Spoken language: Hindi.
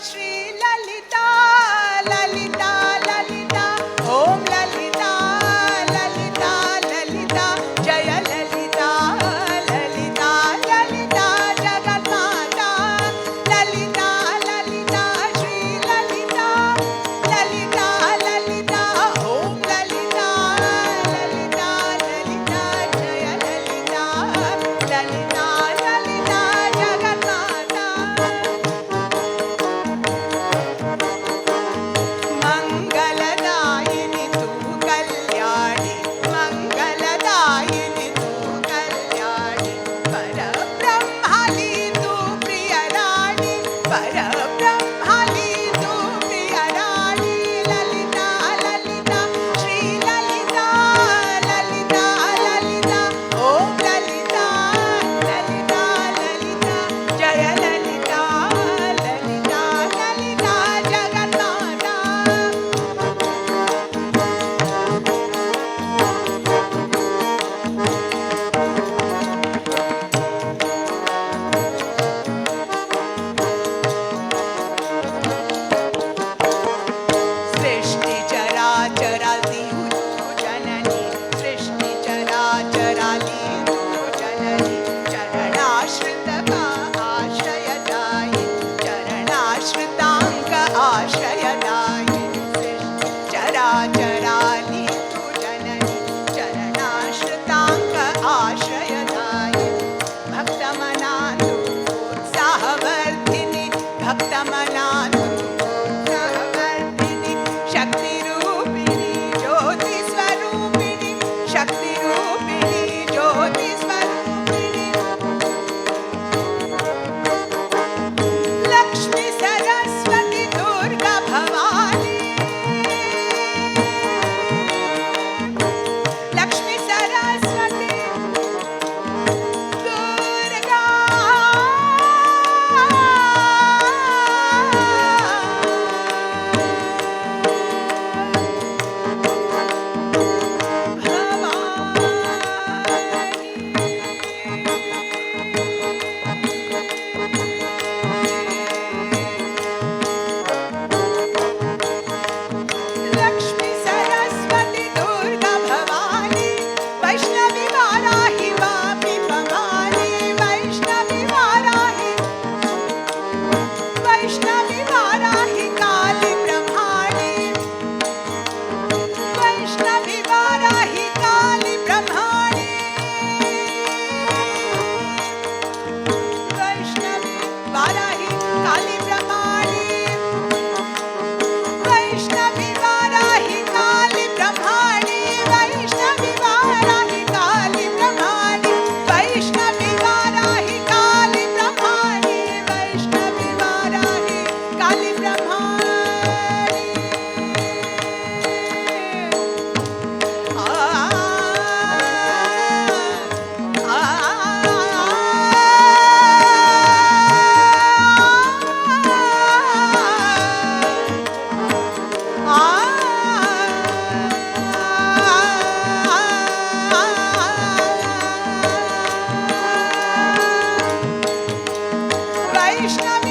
श्री ललिता ललिता ललिता ओम ललिता ललिता ललिता जय ललिता ललिता ललिता जगन्माता ललिता ललिता श्री ललिता ललिता ललिता ओम ललिता ललिता ललिता जय ललिता ललिता ललिता जगन्माता मंगलदायिनी तू कल्याणी मंगलदायिनी तू कल्याणी परब्रह्माली तू प्रिय रानी परब्रह्माली तू प्रिय रानी ललिता ललिता श्री ललिता ललिता ललिता ओम ललिता ललिता ललिता जय ललिता ललिता ललिता जगन्माता सृष्टि चराचराली तू जननी सृष्टि चराचराली तू जननी चरणाश्रित का आश्रयदायी चरणाश्रितांक आश्रयदायी सृष्टि चराचराली तू जननी चरणाश्रितांक आश्रयदायी भक्तमना तू उत्साहवर्धिनी भक्तमना तू उत्साहवर्धिनी शक्तिरूपिणी ज्योतिस्वरूपिणी शक्तिरूपिणी ज्योतिस्वरूपिणी लक्ष्मी सरस्वती दुर्गा भवानी लक्ष्मी सरस्वती दुर्गा लक्ष्मी सरस्वती दुर्गा भवानी वैष्णवी वाराही वापी भवानी वैष्णवी वाराही काली ब्रह्माणी वैष्णवी वाराही काली ब्रह्माणी वैष्णवी वाराही काली ब्रह्माणी वैष्णवी वाराही काली ब्रह्माणी वैष्णवी वाराही काली ब्रह्माणी वैष्णवी वाराही काली ब्रह्माणी वैष्णवी वाराही काली ब्रह्माणी वैष्णवी